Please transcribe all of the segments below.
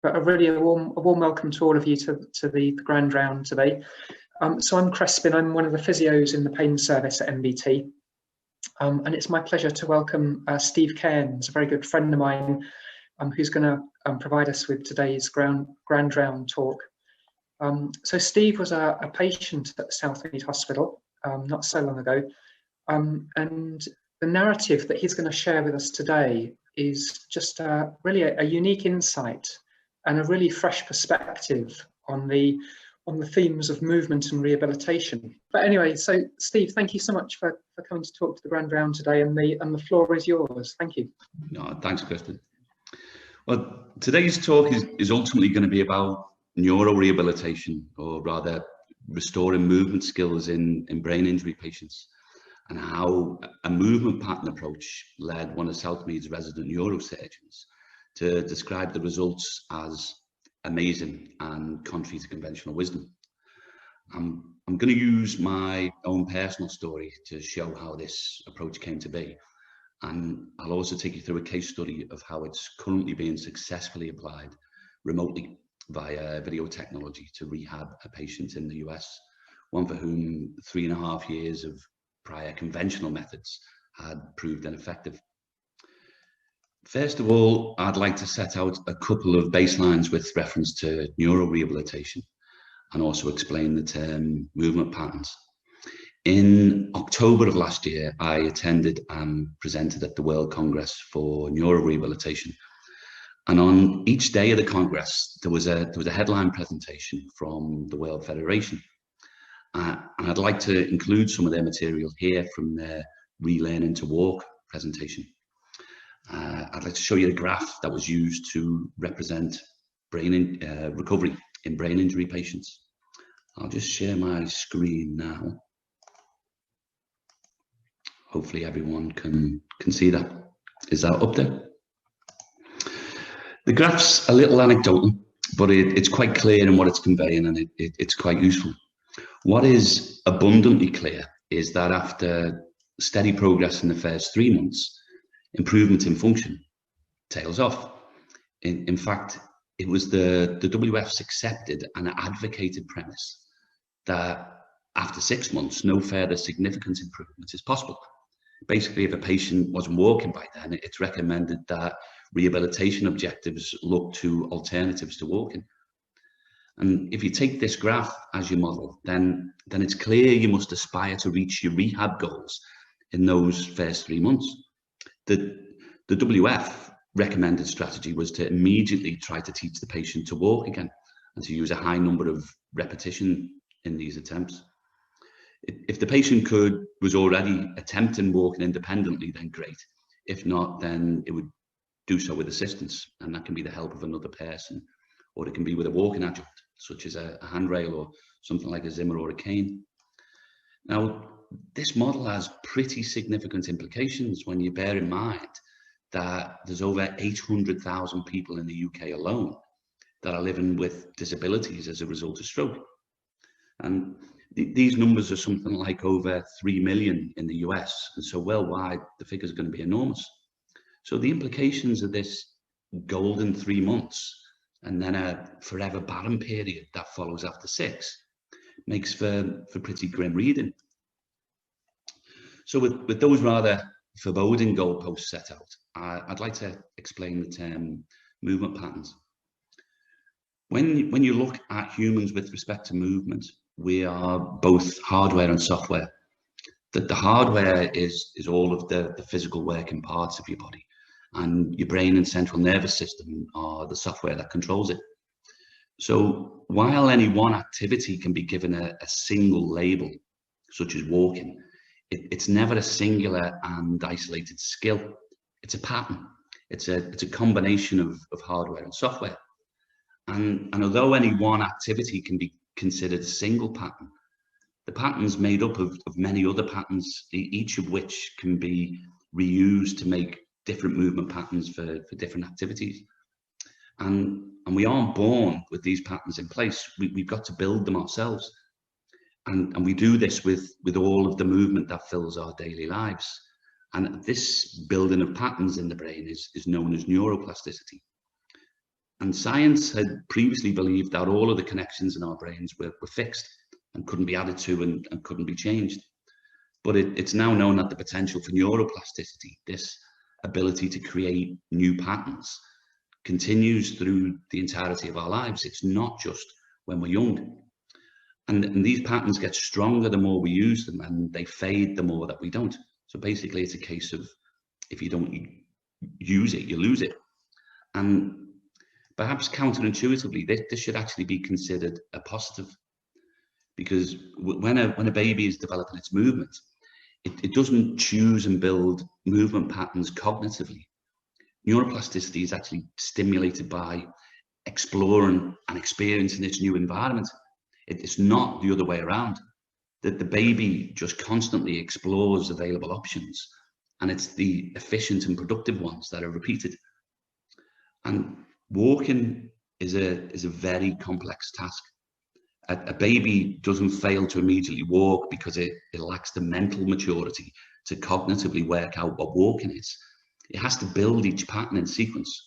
But a warm welcome to all of you to the Grand Round today. So I'm Crespin, I'm one of the physios in the pain service at MBT. And it's my pleasure to welcome Steve Cairns, a very good friend of mine, who's going to provide us with today's Grand Round talk. So Steve was a patient at Southmead Hospital not so long ago, and the narrative that he's going to share with us today is just really a unique insight and a really fresh perspective on the themes of movement and rehabilitation. But anyway, so Steve, thank you so much for coming to talk to the Grand Round today, and the floor is yours. Thank you. No, thanks, Kristen. Well, today's talk is ultimately going to be about neuro rehabilitation, or rather restoring movement skills in brain injury patients, and how a movement pattern approach led one of Southmead's resident neurosurgeons to describe the results as amazing and contrary to conventional wisdom. I'm going to use my own personal story to show how this approach came to be, and I'll also take you through a case study of how it's currently being successfully applied remotely via video technology to rehab a patient in the US, one for whom 3.5 years of prior conventional methods had proved ineffective. First of all, I'd like to set out a couple of baselines with reference to neuro rehabilitation and also explain the term movement patterns. In October of last year, I attended and presented at the World Congress for Neuro Rehabilitation. And on each day of the Congress, there was a headline presentation from the World Federation. And I'd like to include some of their material here from their Relearning to Walk presentation. I'd like to show you a graph that was used to represent recovery in brain injury patients. I'll just share my screen now. Hopefully everyone can see that. Is that up there? The graph's a little anecdotal, but it's quite clear in what it's conveying, and it's quite useful. What is abundantly clear is that after steady progress in the first 3 months, improvement in function tails off. In fact, it was the WF's accepted and advocated premise that after 6 months, no further significant improvement is possible. Basically, if a patient wasn't walking by then, it's recommended that rehabilitation objectives look to alternatives to walking. And if you take this graph as your model, then it's clear you must aspire to reach your rehab goals in those first 3 months. The WF recommended strategy was to immediately try to teach the patient to walk again and to use a high number of repetition in these attempts. If the patient was already attempting walking independently, then great. If not, then it would do so with assistance, and that can be the help of another person, or it can be with a walking adjunct, such as a handrail or something like a Zimmer or a cane. Now, this model has pretty significant implications when you bear in mind that there's over 800,000 people in the UK alone that are living with disabilities as a result of stroke. And these numbers are something like over 3 million in the US. And so worldwide, the figures are going to be enormous. So the implications of this golden 3 months and then a forever barren period that follows after 6 makes for pretty grim reading. So with those rather foreboding goalposts set out, I'd like to explain the term movement patterns. When you look at humans with respect to movement, we are both hardware and software. The hardware is all of the physical working parts of your body, and your brain and central nervous system are the software that controls it. So while any one activity can be given a single label, such as walking, it's never a singular and isolated skill. It's a pattern. It's a combination of hardware and software. And although any one activity can be considered a single pattern, the pattern's made up of many other patterns, each of which can be reused to make different movement patterns for different activities. And we aren't born with these patterns in place. We've got to build them ourselves. And we do this with all of the movement that fills our daily lives. And this building of patterns in the brain is known as neuroplasticity. And science had previously believed that all of the connections in our brains were fixed and couldn't be added to and couldn't be changed. But it's now known that the potential for neuroplasticity, this ability to create new patterns, continues through the entirety of our lives. It's not just when we're young. And these patterns get stronger the more we use them, and they fade the more that we don't. So basically, it's a case of if you don't use it, you lose it. And perhaps counterintuitively, this should actually be considered a positive, because when a baby is developing its movement, it doesn't choose and build movement patterns cognitively. Neuroplasticity is actually stimulated by exploring and experiencing its new environment. It's not the other way around, that the baby just constantly explores available options, and it's the efficient and productive ones that are repeated. And walking is a very complex task. A baby doesn't fail to immediately walk because it lacks the mental maturity to cognitively work out what walking is. It has to build each pattern in sequence.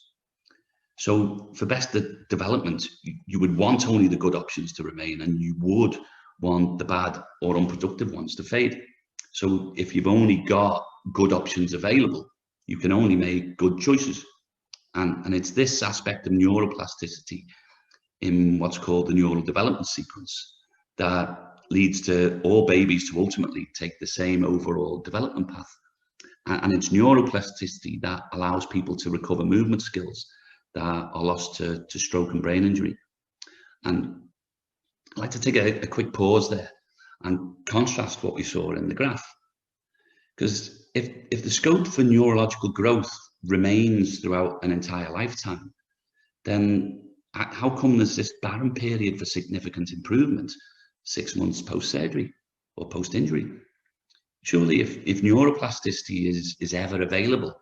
So for best development, you would want only the good options to remain, and you would want the bad or unproductive ones to fade. So if you've only got good options available, you can only make good choices. And it's this aspect of neuroplasticity in what's called the neural development sequence that leads to all babies to ultimately take the same overall development path. And it's neuroplasticity that allows people to recover movement skills that are lost to stroke and brain injury. And I'd like to take a quick pause there and contrast what we saw in the graph. Because if the scope for neurological growth remains throughout an entire lifetime, then how come there's this barren period for significant improvement 6 months post-surgery or post-injury? Surely if neuroplasticity is ever available,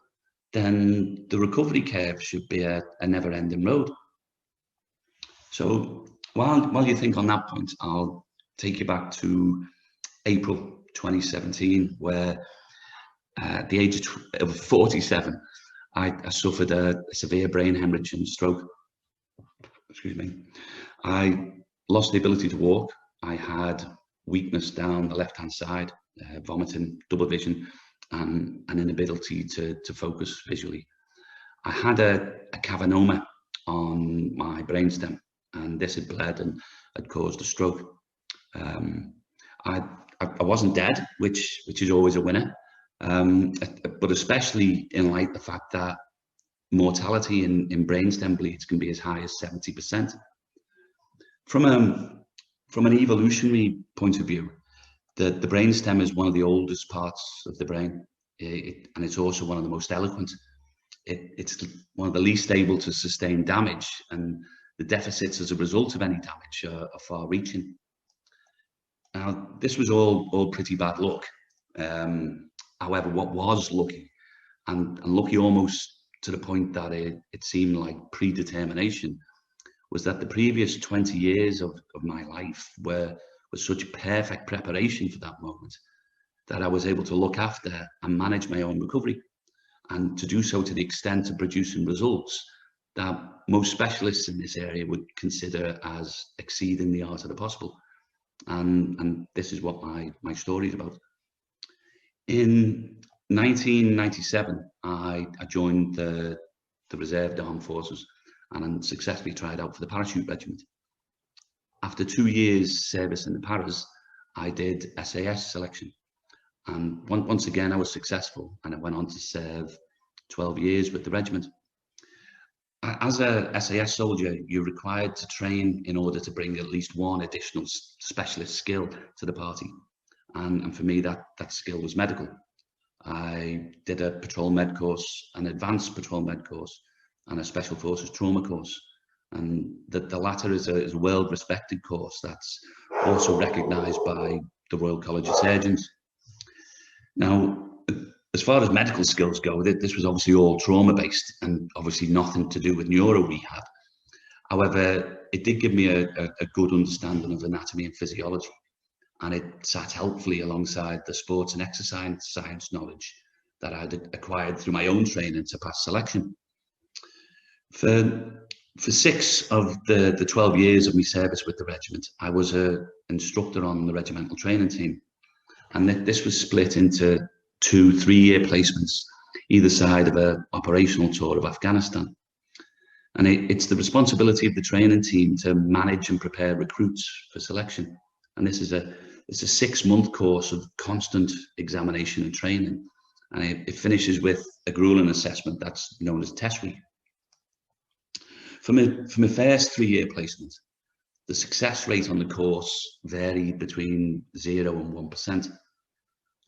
then the recovery curve should be a never-ending road. So while you think on that point, I'll take you back to April 2017, where at the age of 47, I suffered a severe brain hemorrhage and stroke. Excuse me. I lost the ability to walk. I had weakness down the left-hand side, vomiting, double vision, and an inability to focus visually. I had a cavernoma on my brainstem, and this had bled and had caused a stroke. I wasn't dead, which is always a winner, but especially in light of the fact that mortality in brainstem bleeds can be as high as 70%. From an evolutionary point of view, the brainstem is one of the oldest parts of the brain, and it's also one of the most eloquent. It's one of the least able to sustain damage, and the deficits as a result of any damage are far-reaching. Now, this was all pretty bad luck. However, what was lucky, and lucky almost to the point that it seemed like predetermination, was that the previous 20 years of my life were such perfect preparation for that moment that I was able to look after and manage my own recovery, and to do so to the extent of producing results that most specialists in this area would consider as exceeding the art of the possible. And this is what my story is about. In 1997, I joined the Reserve Armed Forces and successfully tried out for the Parachute Regiment. After 2 years service in the Paras, I did SAS selection, and once again I was successful, and I went on to serve 12 years with the regiment. As a SAS soldier, you're required to train in order to bring at least one additional specialist skill to the party, and for me that skill was medical. I did a patrol med course, an advanced patrol med course, and a special forces trauma course, and the latter is a world-respected course that's also recognised by the Royal College of Surgeons. Now, as far as medical skills go, this was obviously all trauma-based and obviously nothing to do with neuro rehab. However, it did give me a good understanding of anatomy and physiology, and it sat helpfully alongside the sports and exercise science knowledge that I'd acquired through my own training to pass selection. For For 6 of the 12 years of my service with the regiment, I was an instructor on the regimental training team. And this was split into 2 3-year placements, either side of an operational tour of Afghanistan. And it's the responsibility of the training team to manage and prepare recruits for selection. And this is it's a 6-month course of constant examination and training. And it finishes with a grueling assessment that's known as test week. For my first 3-year placement, the success rate on the course varied between 0 and 1%.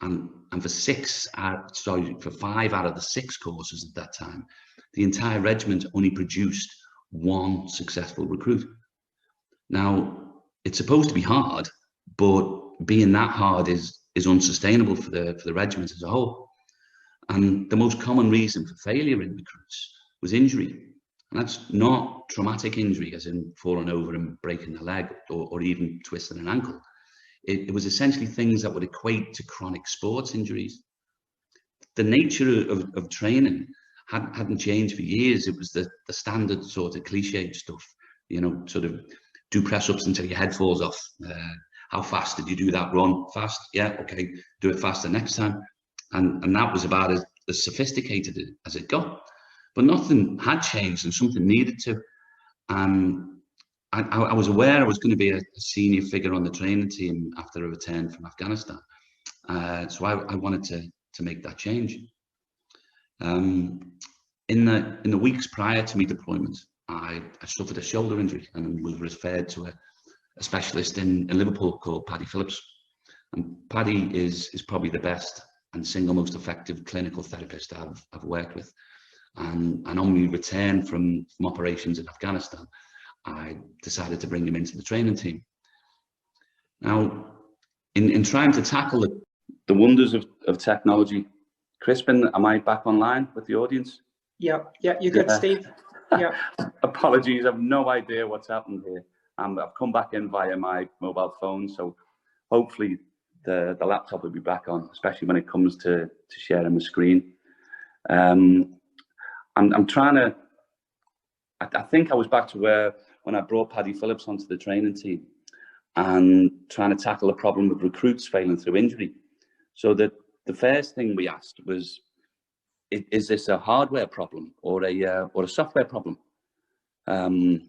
And for 5 out of the 6 courses at that time, the entire regiment only produced 1 successful recruit. Now, it's supposed to be hard, but being that hard is unsustainable for the regiment as a whole. And the most common reason for failure in recruits was injury. And that's not traumatic injury, as in falling over and breaking a leg or even twisting an ankle. It was essentially things that would equate to chronic sports injuries. The nature of training hadn't changed for years. It was the standard sort of cliched stuff, you know, sort of do press-ups until your head falls off. How fast did you do that run? Fast? Yeah, okay, do it faster next time. And that was about as sophisticated as it got. But nothing had changed and something needed to. I was aware I was going to be a senior figure on the training team after I returned from Afghanistan. So I wanted to make that change. In the weeks prior to my deployment, I suffered a shoulder injury and was referred to a specialist in Liverpool called Paddy Phillips. And Paddy is probably the best and single most effective clinical therapist I've worked with. And on my return from operations in Afghanistan, I decided to bring him into the training team. Now, in trying to tackle the wonders of technology, Crispin, am I back online with the audience? Yeah, you're good, Steve. Yeah. Apologies, I've no idea what's happened here. I've come back in via my mobile phone, so hopefully the laptop will be back on, especially when it comes to sharing the screen. I'm trying to, I think I was back to when I brought Paddy Phillips onto the training team and trying to tackle the problem of recruits failing through injury. So the first thing we asked was, is this a hardware problem or a software problem? The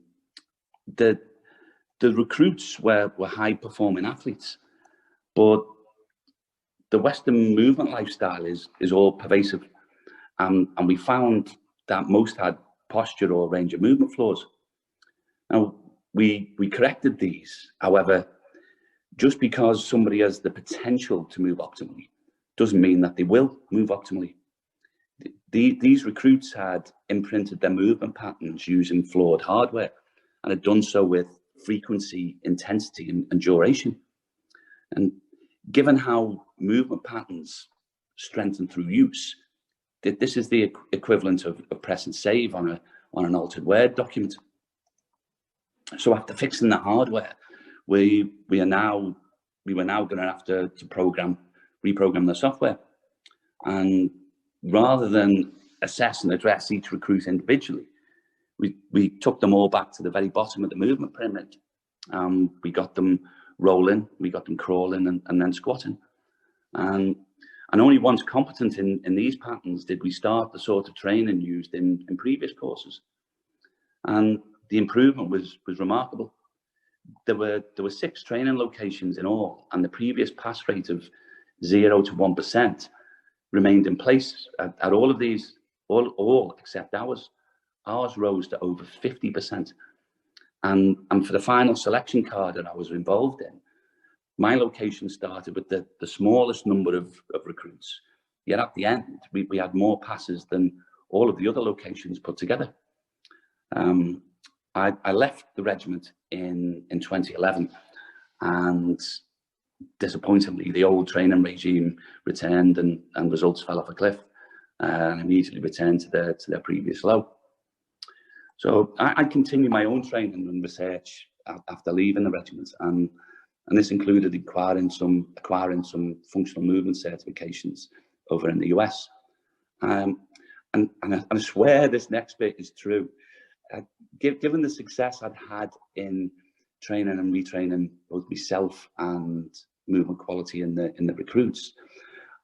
recruits were high performing athletes, but the Western movement lifestyle is all pervasive. And we found that most had posture or range of movement flaws. Now, we corrected these. However, just because somebody has the potential to move optimally doesn't mean that they will move optimally. These recruits had imprinted their movement patterns using flawed hardware and had done so with frequency, intensity, and duration. And given how movement patterns strengthen through use, this is the equivalent of press and save on an altered Word document. So after fixing the hardware, we were now going to have to reprogram the software. And rather than assess and address each recruit individually, we took them all back to the very bottom of the movement pyramid. We got them rolling, we got them crawling, and then squatting. And only once competent in these patterns did we start the sort of training used in previous courses. And the improvement was remarkable. There were 6 training locations in all, and the previous pass rate of 0 to 1% remained in place at all of these, all except ours. Ours rose to over 50%. And for the final selection card that I was involved in, my location started with the smallest number of recruits. Yet at the end, we had more passes than all of the other locations put together. I left the regiment in 2011, and disappointingly, the old training regime returned and results fell off a cliff and immediately returned to their previous low. So I continued my own training and research after leaving the regiment, and this included acquiring some functional movement certifications over in the US. And I swear this next bit is true. given the success I'd had in training and retraining both myself and movement quality in the recruits,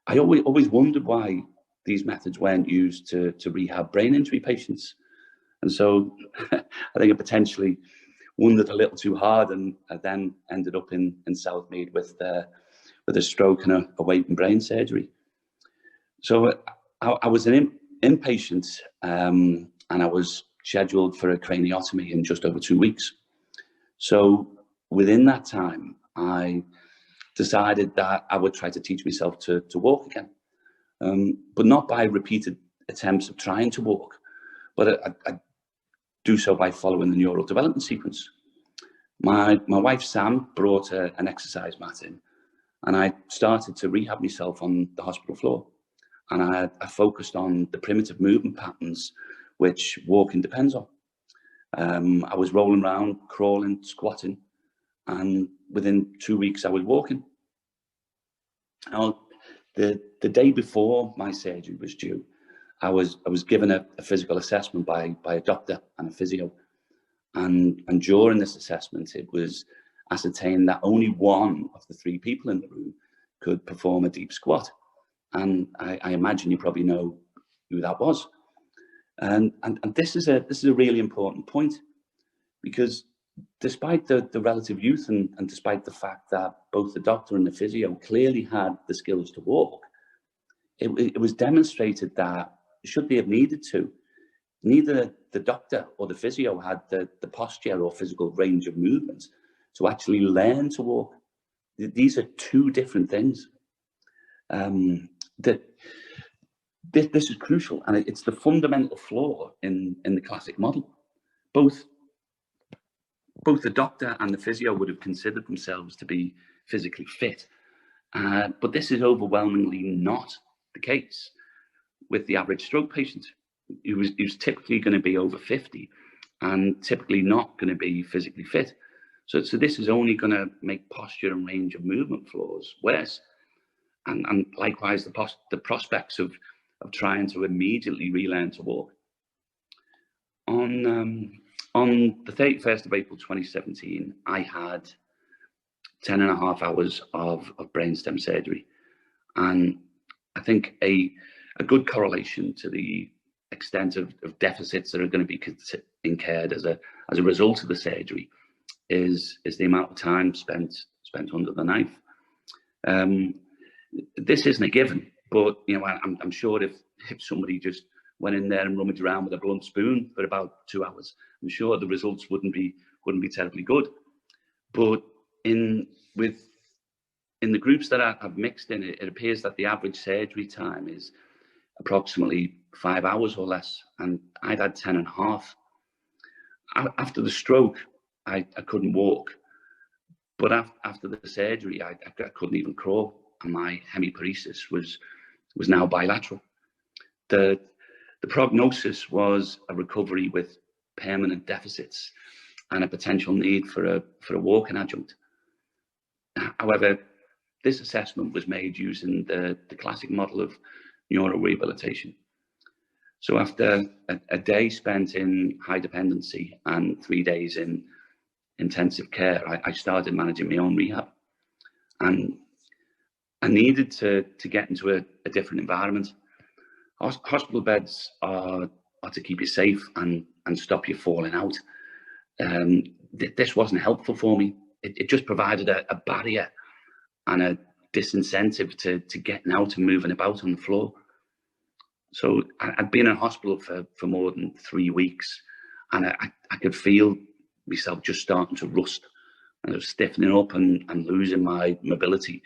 I always wondered why these methods weren't used to rehab brain injury patients. And so I think I potentially wondered a little too hard, and I then ended up in Southmead with a stroke and a weight and brain surgery. So I was an inpatient, and I was scheduled for a craniotomy in just over 2 weeks. So within that time, I decided that I would try to teach myself to walk again, but not by repeated attempts of trying to walk, but I do so by following the neural development sequence. My wife Sam brought an exercise mat in, and I started to rehab myself on the hospital floor. And I focused on the primitive movement patterns which walking depends on. I was rolling around, crawling, squatting, and within 2 weeks I was walking. Now, the day before my surgery was due, I was given a physical assessment by a doctor and a physio, and during this assessment it was ascertained that only one of the 3 people in the room could perform a deep squat, and I imagine you probably know who that was. And this is a really important point, because despite the relative youth and despite the fact that both the doctor and the physio clearly had the skills to walk, it was demonstrated that should they have needed to, neither the doctor or the physio had the posture or physical range of movement to actually learn to walk. These are 2 different things. This is crucial, and it's the fundamental flaw in the classic model. Both the doctor and the physio would have considered themselves to be physically fit, but this is overwhelmingly not the case with the average stroke patient, who's typically going to be over 50 and typically not going to be physically fit. So this is only going to make posture and range of movement flaws worse, and likewise the prospects of trying to immediately relearn to walk. On the 31st of April 2017, I had 10.5 hours of brainstem surgery, and I think a good correlation to the extent of deficits that are going to be incurred as a result of the surgery is the amount of time spent under the knife. This isn't a given, but I'm sure if somebody just went in there and rummaged around with a blunt spoon for about 2 hours, I'm sure the results wouldn't be terribly good. But in the groups that I've mixed in, it appears that the average surgery time is approximately 5 hours or less, and I'd had 10.5. After the stroke, I couldn't walk, but after the surgery, I couldn't even crawl, and my hemiparesis was now bilateral. The prognosis was a recovery with permanent deficits and a potential need for a walking adjunct. However, this assessment was made using the classic model of Neuro Rehabilitation. So after a day spent in high dependency and 3 days in intensive care, I started managing my own rehab, and I needed to get into a different environment. Hospital beds are to keep you safe and stop you falling out. This wasn't helpful for me. It just provided a barrier and a disincentive to getting out and moving about on the floor. So I'd been in hospital for more than 3 weeks, and I could feel myself just starting to rust, and I was stiffening up and losing my mobility,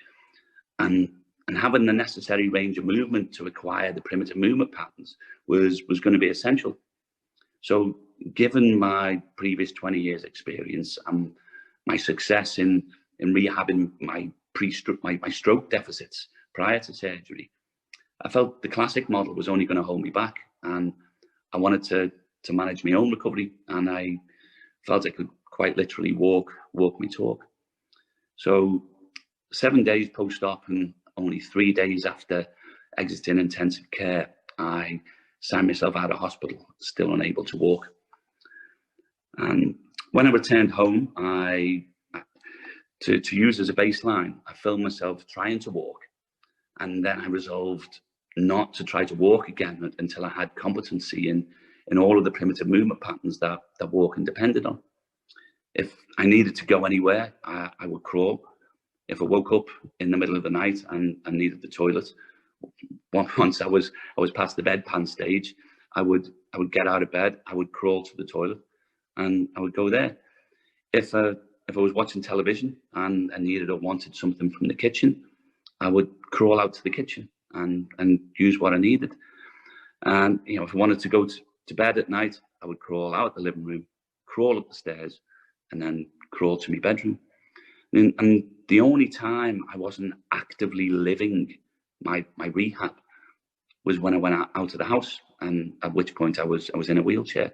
and having the necessary range of movement to acquire the primitive movement patterns was going to be essential. So given my previous 20 years experience and my success in rehabbing my stroke deficits prior to surgery, I felt the classic model was only going to hold me back, and I wanted to manage my own recovery, and I felt I could quite literally walk my talk. So 7 days post-op and only 3 days after exiting intensive care, I signed myself out of hospital, still unable to walk. And when I returned home, to use as a baseline, I filmed myself trying to walk, and then I resolved not to try to walk again until I had competency in all of the primitive movement patterns that walking depended on. If I needed to go anywhere, I would crawl. If I woke up in the middle of the night and needed the toilet, once I was past the bedpan stage, I would get out of bed, I would crawl to the toilet, and I would go there. If I was watching television and I needed or wanted something from the kitchen, I would crawl out to the kitchen and use what I needed. And if I wanted to go to bed at night, I would crawl out the living room, crawl up the stairs, and then crawl to my bedroom. And the only time I wasn't actively living my rehab was when I went out of the house, and at which point I was in a wheelchair.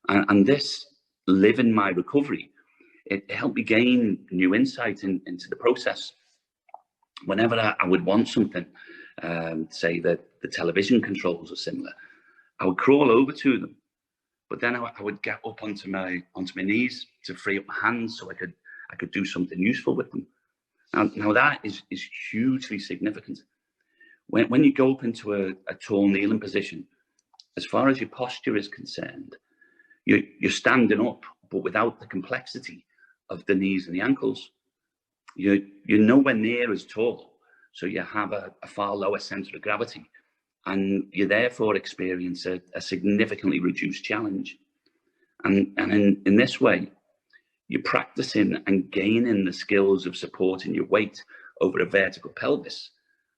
And this living my recovery, it helped me gain new insight into the process. Whenever I would want something, say that the television controls are similar, I would crawl over to them, but then I would get up onto my knees to free up my hands so I could do something useful with them. Now that is hugely significant. When you go up into a tall kneeling position, as far as your posture is concerned, you're standing up, but without the complexity of the knees and the ankles. You're nowhere near as tall, so you have a far lower center of gravity, and you therefore experience a significantly reduced challenge. And in this way, you're practicing and gaining the skills of supporting your weight over a vertical pelvis.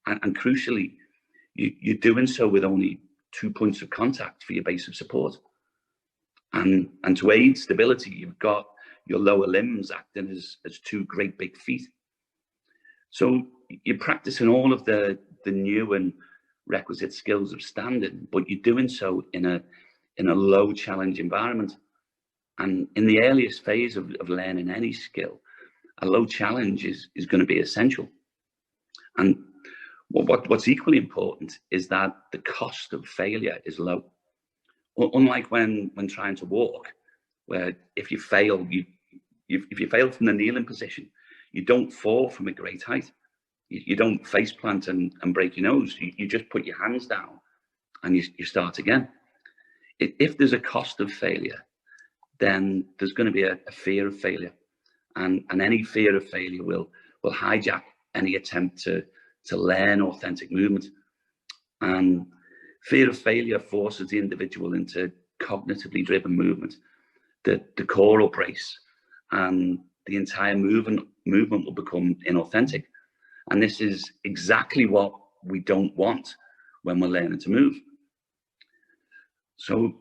And crucially, you're doing so with only 2 points of contact for your base of support. And to aid stability, you've got your lower limbs acting as 2 great big feet. So you're practicing all of the new and requisite skills of standing, but you're doing so in a low challenge environment. And in the earliest phase of learning any skill, a low challenge is going to be essential. And what's equally important is that the cost of failure is low. Unlike when trying to walk, where if you fail, if you fail from the kneeling position, you don't fall from a great height. You don't face plant and break your nose. You just put your hands down and you start again. If there's a cost of failure, then there's going to be a fear of failure, and any fear of failure will hijack any attempt to learn authentic movement. And fear of failure forces the individual into cognitively driven movement. The core will brace, and the entire movement will become inauthentic. And this is exactly what we don't want when we're learning to move. So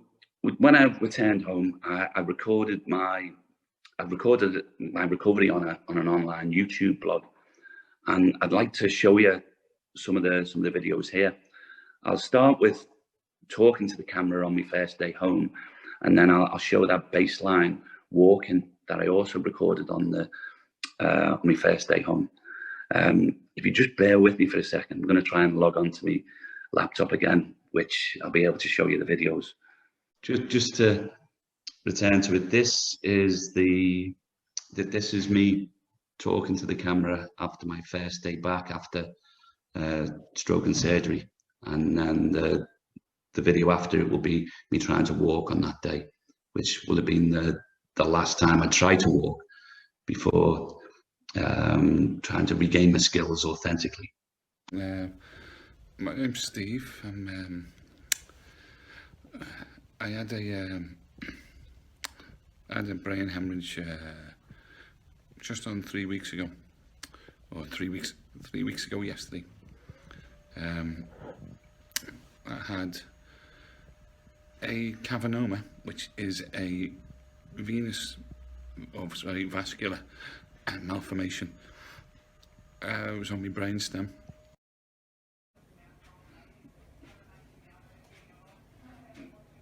when I returned home, I recorded my recovery on an online YouTube blog, and I'd like to show you some of the videos here. I'll start with talking to the camera on my first day home, and then I'll show that baseline walking that I also recorded on my first day home. If you just bear with me for a second, I'm going to try and log on to my laptop again, which I'll be able to show you the videos. Just to return to it, this is me talking to the camera after my first day back after stroke and surgery, and then the video after it will be me trying to walk on that day, which will have been the last time I tried to walk before trying to regain my skills authentically. My name's Steve. I had a brain hemorrhage just on 3 weeks ago, or 3 weeks ago yesterday. I had a cavernoma, which is a venous, very vascular malformation. It was on my brainstem.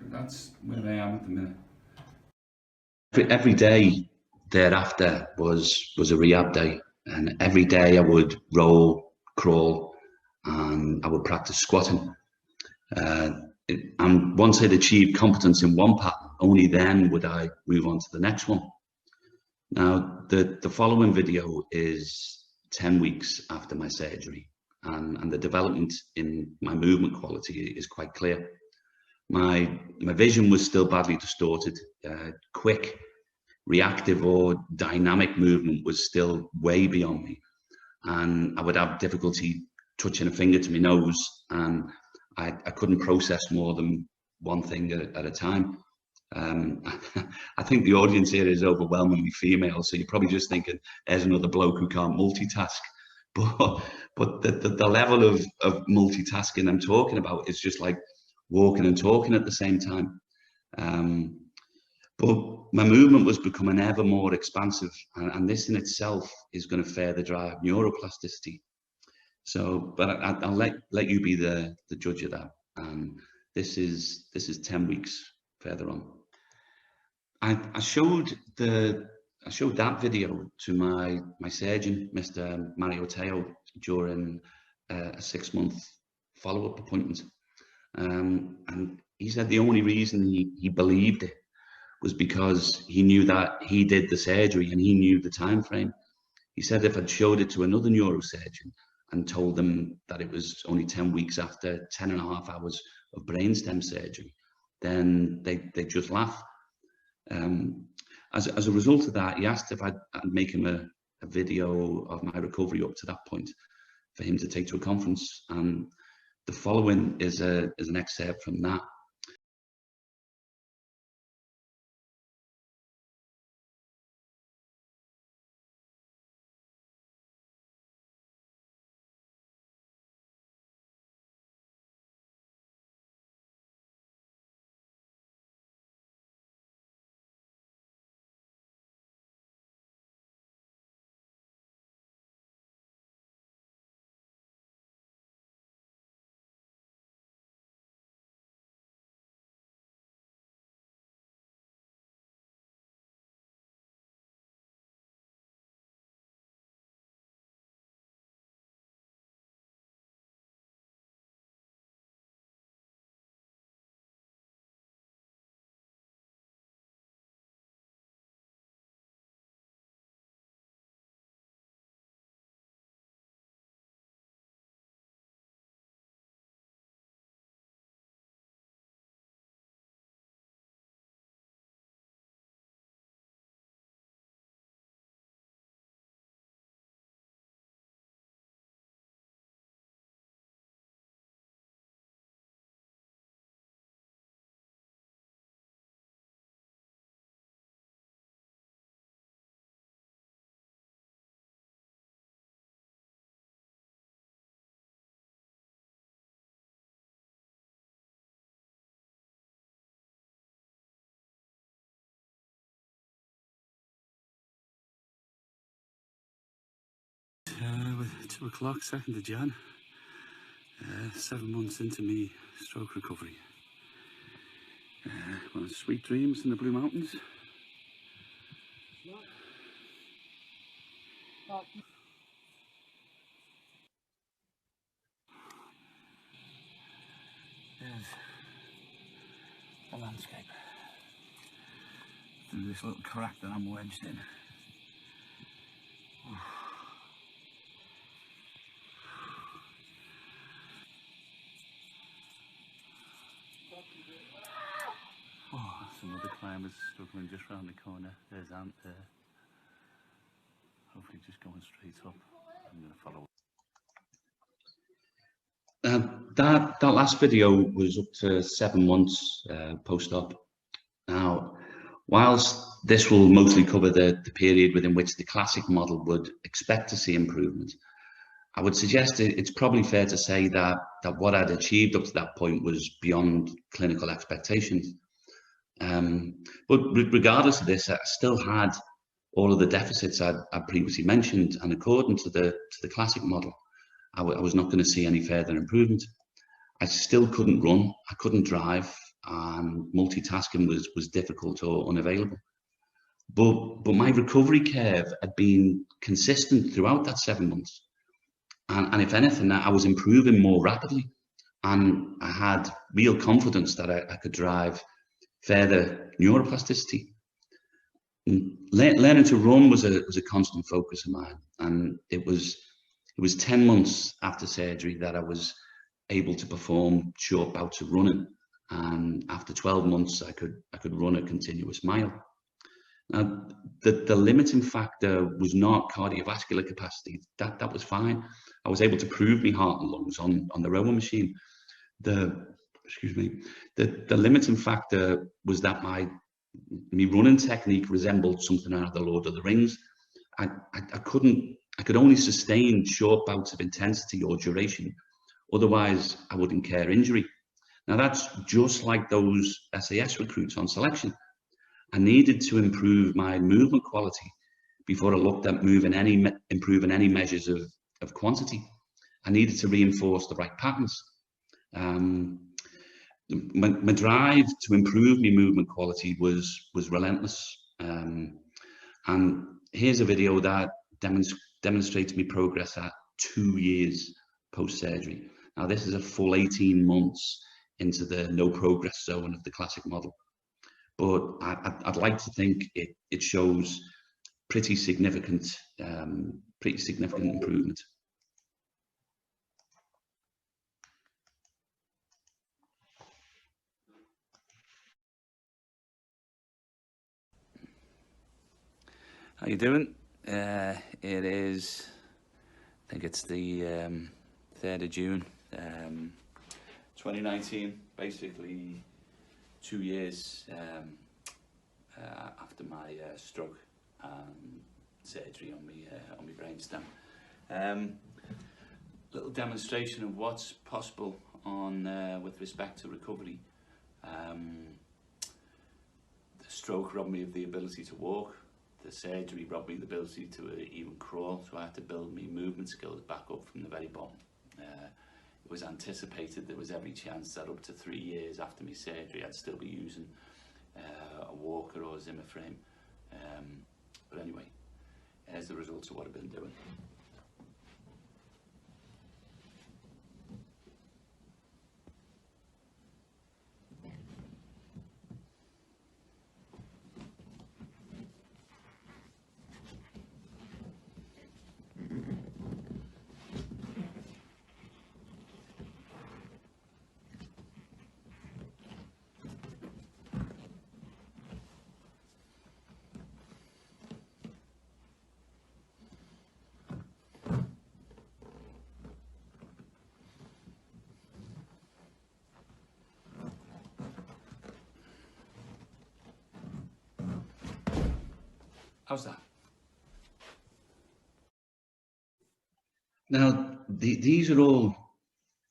That's where I am at the minute. Every day thereafter was a rehab day, and every day I would roll, crawl, and I would practice squatting. And once I'd achieved competence in one pattern, only then would I move on to the next one. Now, the following video is 10 weeks after my surgery, and the development in my movement quality is quite clear. My vision was still badly distorted. Quick, reactive or dynamic movement was still way beyond me, and I would have difficulty touching a finger to my nose, and I couldn't process more than one thing at a time. I think the audience here is overwhelmingly female, so you're probably just thinking, there's another bloke who can't multitask. But the level of multitasking I'm talking about is just like walking and talking at the same time. But my movement was becoming ever more expansive, and this in itself is going to further drive neuroplasticity. So, but I'll let you be the judge of that. This is 10 weeks further on. I showed that video to my surgeon, Mr. Mario Teo, during a 6-month follow-up appointment, and he said the only reason he believed it was because he knew that he did the surgery and he knew the time frame. He said if I'd showed it to another neurosurgeon and told them that it was only 10 weeks after 10.5 hours of brainstem surgery, then they'd just laugh. As a result of that, he asked if I'd make him a video of my recovery up to that point for him to take to a conference, and the following is an excerpt from that. With 2 o'clock, 2nd of Jan, 7 months into me stroke recovery. Well, sweet dreams in the Blue Mountains. There's the landscape through this little crack that I'm wedged in. Oh, some other climbers struggling just round the corner. There's Ant there. Hopefully just going straight up. I'm going to follow. That last video was up to 7 months post-op. Now, whilst this will mostly cover the period within which the classic model would expect to see improvement, I would suggest it's probably fair to say that what I'd achieved up to that point was beyond clinical expectations. But regardless of this, I still had all of the deficits I'd previously mentioned, and according to the classic model, I was not going to see any further improvement. I still couldn't run, I couldn't drive, and multitasking was difficult or unavailable. But my recovery curve had been consistent throughout that 7 months. And if anything, I was improving more rapidly, and I had real confidence that I could drive further neuroplasticity. Learning to run was a constant focus of mine, and it was 10 months after surgery that I was able to perform short bouts of running, and after 12 months I could run a continuous mile. Now, the limiting factor was not cardiovascular capacity. That was fine. I was able to prove my heart and lungs on the rower machine. The limiting factor was that my running technique resembled something out of the Lord of the Rings. I could only sustain short bouts of intensity or duration. Otherwise, I would incur injury. Now, that's just like those SAS recruits on selection. I needed to improve my movement quality before I looked at improving any measures of quantity. I needed to reinforce the right patterns. My drive to improve my movement quality was relentless. And here's a video that demonstrates my progress at 2 years post-surgery. Now, this is a full 18 months into the no progress zone of the classic model. But I'd like to think it shows pretty significant improvement. How you doing? It is, I think it's the 3rd of June, 2019, basically 2 years after my stroke and surgery on my brainstem. Little demonstration of what's possible on with respect to recovery. The stroke robbed me of the ability to walk. The surgery robbed me of the ability to even crawl, so I had to build my movement skills back up from the very bottom. It was anticipated there was every chance that up to 3 years after my surgery I'd still be using a walker or a Zimmer frame. But anyway, here's the results of what I've been doing. How's that? Now, these are all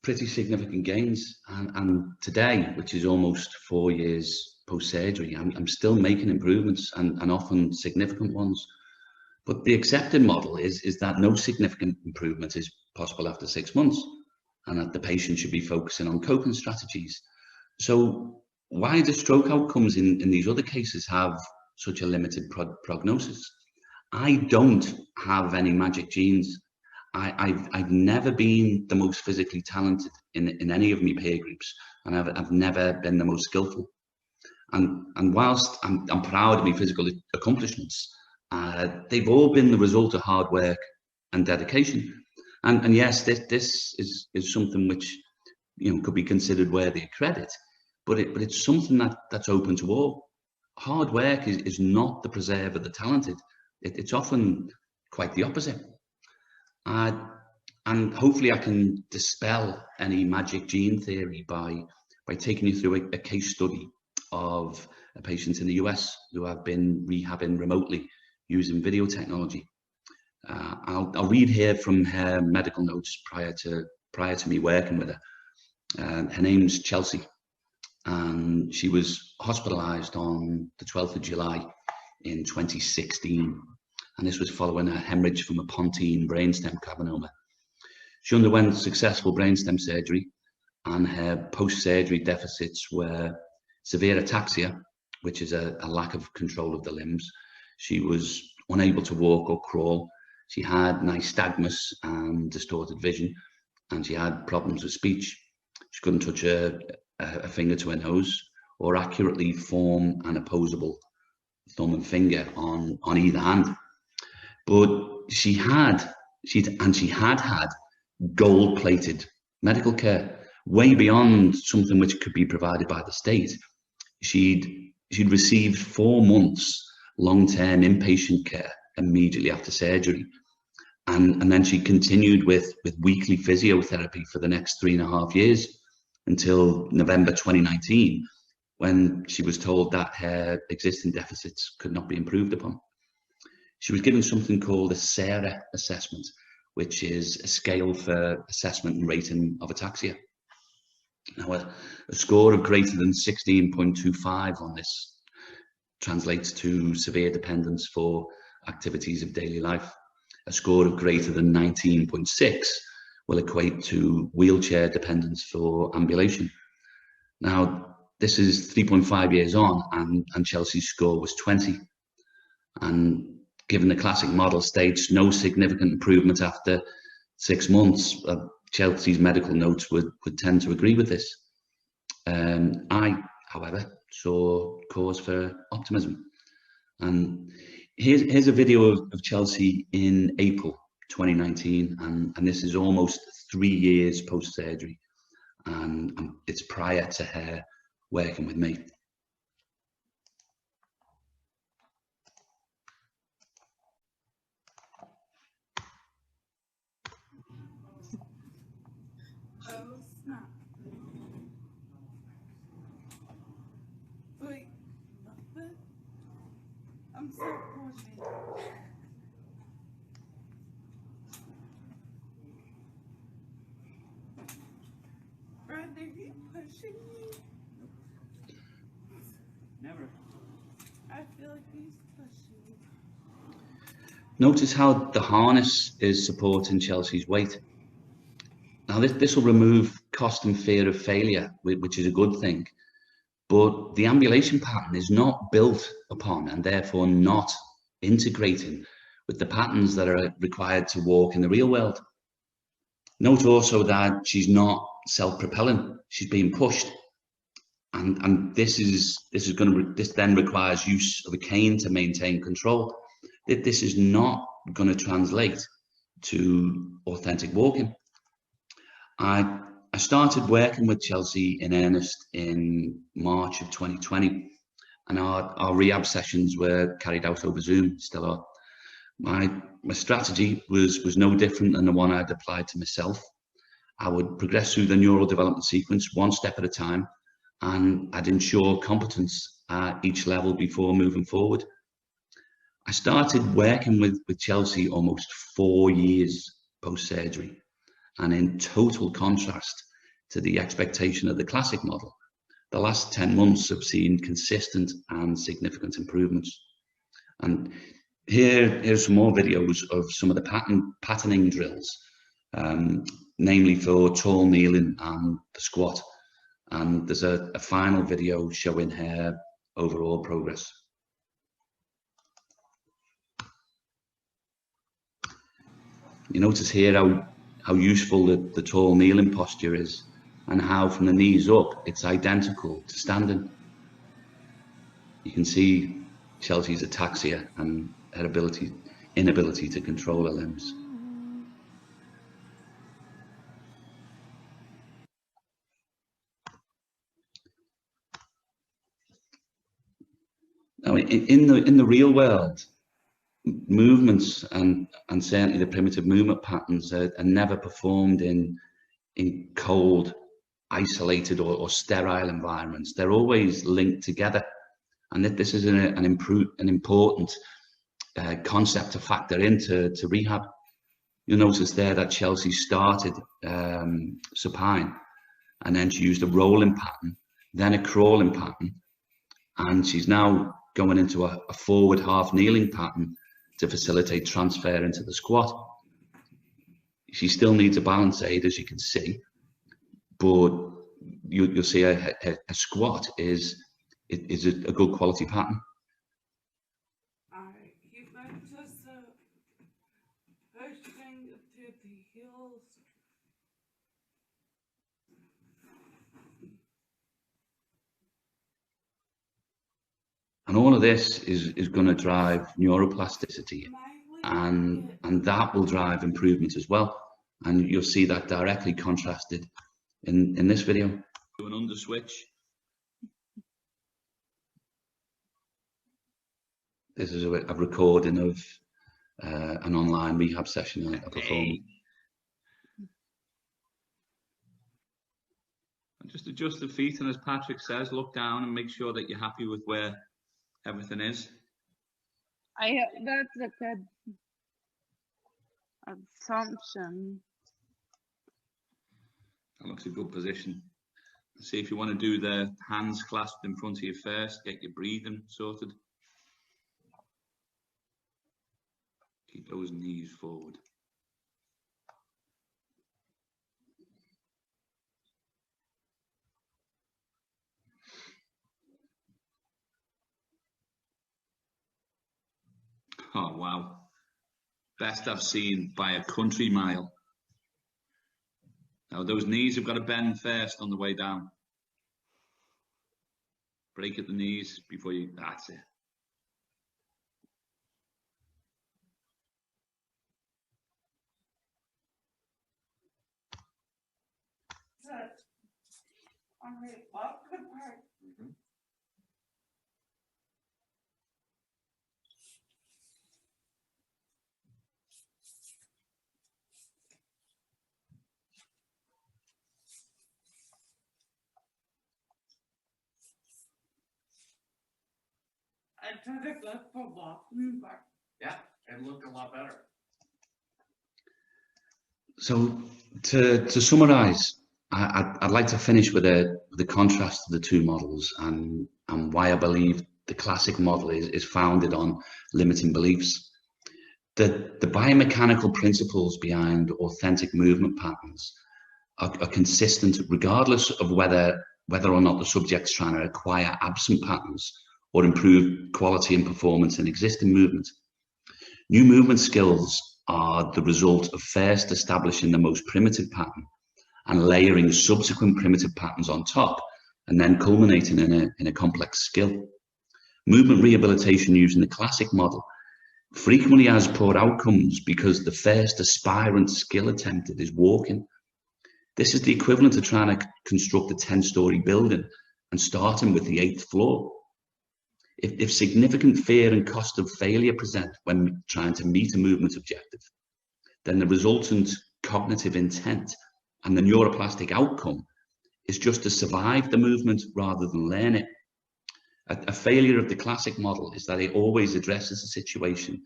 pretty significant gains, and today, which is almost 4 years post-surgery, I'm still making improvements, and often significant ones. But the accepted model is that no significant improvement is possible after 6 months, and that the patient should be focusing on coping strategies. So why do stroke outcomes in these other cases have such a limited prognosis? I don't have any magic genes. I've never been the most physically talented in any of my peer groups, and I've never been the most skillful. And whilst I'm proud of my physical accomplishments, they've all been the result of hard work and dedication. And yes, this is something which, you know, could be considered worthy of credit, but it's something that's open to all. Hard work is not the preserve of the talented. It's often quite the opposite. And hopefully I can dispel any magic gene theory by taking you through a case study of a patient in the US who have been rehabbing remotely using video technology. I'll read here from her medical notes prior to me working with her. Her name's Chelsea, and she was hospitalized on the 12th of July in 2016. And this was following a hemorrhage from a pontine brainstem carcinoma. She underwent successful brainstem surgery, and her post-surgery deficits were severe ataxia, which is a lack of control of the limbs. She was unable to walk or crawl. She had nystagmus and distorted vision, and she had problems with speech. She couldn't touch a finger to her nose or accurately form an opposable thumb and finger on either hand. But she had had gold-plated medical care, way beyond something which could be provided by the state. She'd received 4 months long-term inpatient care immediately after surgery, and then she continued with weekly physiotherapy for the next 3.5 years until November 2019, when she was told that her existing deficits could not be improved upon. She was given something called a SARA assessment, which is a scale for assessment and rating of ataxia. Now, a score of greater than 16.25 on this translates to severe dependence for activities of daily life. A score of greater than 19.6 will equate to wheelchair dependence for ambulation. Now, this is 3.5 years on, and Chelsea's score was 20. And given the classic model states no significant improvement after 6 months, Chelsea's medical notes would tend to agree with this. I, however, saw cause for optimism. And here's a video of Chelsea in April 2019, and this is almost 3 years post-surgery, and it's prior to her working with me. Oh snap. Wait, nothing? I'm so pushing. Brother, you pushing me? Never. I feel like he's pushing me. Notice how the harness is supporting Chelsea's weight. Now, this will remove cost and fear of failure, which is a good thing. But the ambulation pattern is not built upon, and therefore not integrating with the patterns that are required to walk in the real world. Note also that she's not self-propelling; she's being pushed, and this then requires use of a cane to maintain control. This is not going to translate to authentic walking. I started working with Chelsea in earnest in March of 2020, and our rehab sessions were carried out over Zoom, still are. My strategy was no different than the one I'd applied to myself. I would progress through the neural development sequence one step at a time, and I'd ensure competence at each level before moving forward. I started working with Chelsea almost 4 years post-surgery, and in total contrast to the expectation of the classic model, the last 10 months have seen consistent and significant improvements. And here's some more videos of some of the patterning drills, namely for tall kneeling and the squat. And there's a final video showing her overall progress. You notice here how useful the tall kneeling posture is, and how from the knees up it's identical to standing. You can see Chelsea's ataxia and her inability to control her limbs. Now, in the real world, movements and certainly the primitive movement patterns are never performed in cold, isolated or sterile environments. They're always linked together, and that this is an important concept to factor into rehab. You'll notice there that Chelsea started supine, and then she used a rolling pattern, then a crawling pattern, and she's now going into a forward half kneeling pattern to facilitate transfer into the squat. She still needs a balance aid, as you can see, but you'll see a squat is a good quality pattern. Alright, keep that just pushing to the heels. And all of this is going to drive neuroplasticity, and that will drive improvement as well. And you'll see that directly contrasted in this video. Do an under switch. This is a recording of an online rehab session I performed. And just adjust the feet, and as Patrick says, look down and make sure that you're happy with where everything is. That's a good assumption. That looks a good position. See if you want to do the hands clasped in front of you first, get your breathing sorted. Keep those knees forward. Oh, wow. Best I've seen by a country mile. Now, those knees have got to bend first on the way down. Break at the knees before you, that's it. I tried to go for walking, but Yeah, it looked a lot better. So to summarize, I'd like to finish with the contrast of the two models and why I believe the classic model is founded on limiting beliefs. The biomechanical principles behind authentic movement patterns are consistent regardless of whether or not the subject's trying to acquire absent patterns or improve quality and performance in existing movement. New movement skills are the result of first establishing the most primitive pattern and layering subsequent primitive patterns on top, and then culminating in a complex skill. Movement rehabilitation using the classic model frequently has poor outcomes because the first aspirant skill attempted is walking. This is the equivalent to trying to construct a 10-story building and starting with the 8th floor. If significant fear and cost of failure present when trying to meet a movement objective, then the resultant cognitive intent and the neuroplastic outcome is just to survive the movement rather than learn it. A failure of the classic model is that it always addresses the situation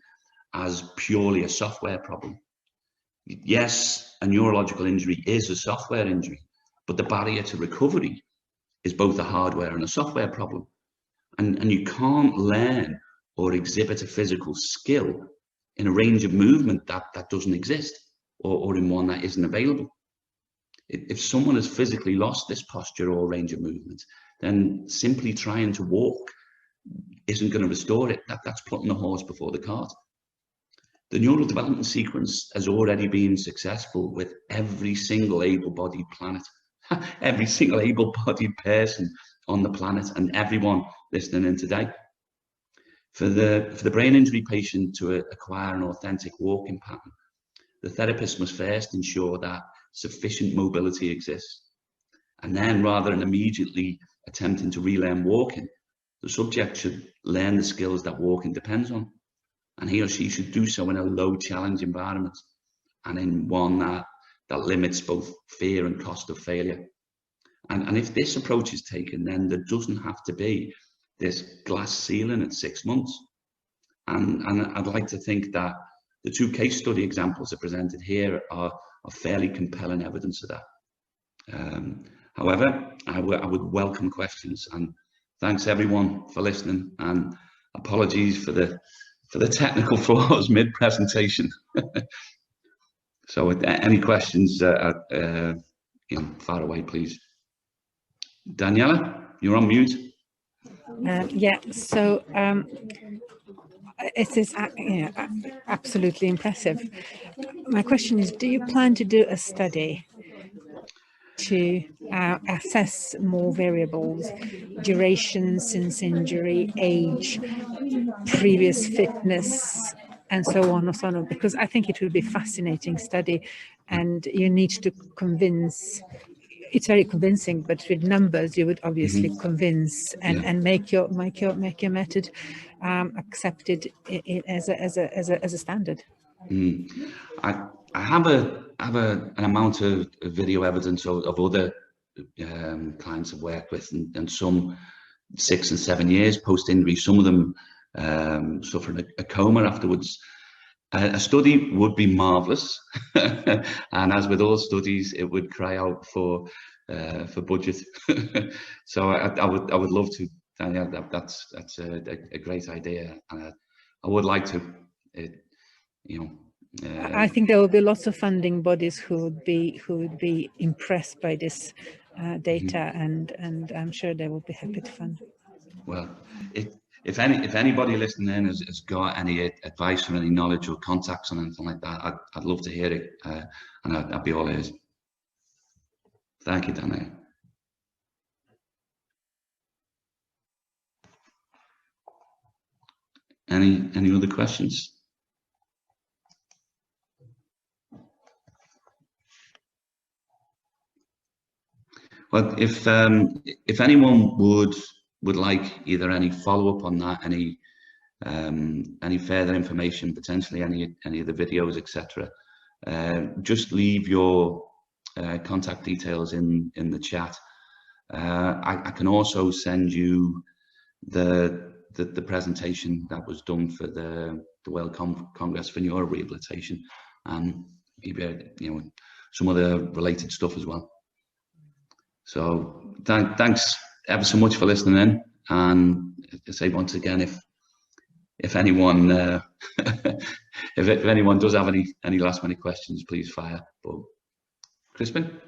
as purely a software problem. Yes, a neurological injury is a software injury, but the barrier to recovery is both a hardware and a software problem. And you can't learn or exhibit a physical skill in a range of movement that doesn't exist, or in one that isn't available. If someone has physically lost this posture or range of movement, then simply trying to walk isn't going to restore it. That's putting the horse before the cart. The neural development sequence has already been successful with every single able-bodied planet, every single able-bodied person on the planet, and everyone listening in today. For the brain injury patient to acquire an authentic walking pattern, the therapist must first ensure that sufficient mobility exists. And then, rather than immediately attempting to relearn walking, the subject should learn the skills that walking depends on. And he or she should do so in a low challenge environment and in one that limits both fear and cost of failure. And if this approach is taken, then there doesn't have to be this glass ceiling at 6 months. And I'd like to think that the two case study examples that are presented here are fairly compelling evidence of that. However, I would welcome questions, and thanks everyone for listening, and apologies for the technical flaws mid-presentation. So any questions, far away, please. Daniela, you're on mute. Yeah, so it is absolutely impressive. My question is, do you plan to do a study to assess more variables: duration since injury, age, previous fitness, and so on and so on, because I think it will be a fascinating study, and you need to convince. It's very convincing, but with numbers, you would obviously convince and make your method accepted as a standard. I have an amount of video evidence of other clients I've worked with, and some 6 and 7 years post injury. Some of them suffered a coma afterwards. A study would be marvellous, and as with all studies, it would cry out for budget. So I would love to. That's a great idea, and I would like to. I think there will be lots of funding bodies who would be impressed by this data, and I'm sure they will be happy to fund. Well, if anybody listening in has got any advice or any knowledge or contacts on anything like that, I'd love to hear it, and I'd be all ears. Thank you, Dana. Any other questions? Well, if anyone would like either any follow-up on that, any further information, potentially any of the videos, etc., just leave your contact details in the chat. I can also send you the presentation that was done for the World Congress for Neuro Rehabilitation, and give you some other related stuff as well. So thanks ever so much for listening in, and I say once again, if anyone if anyone does have any last minute questions, please fire. But Crispin?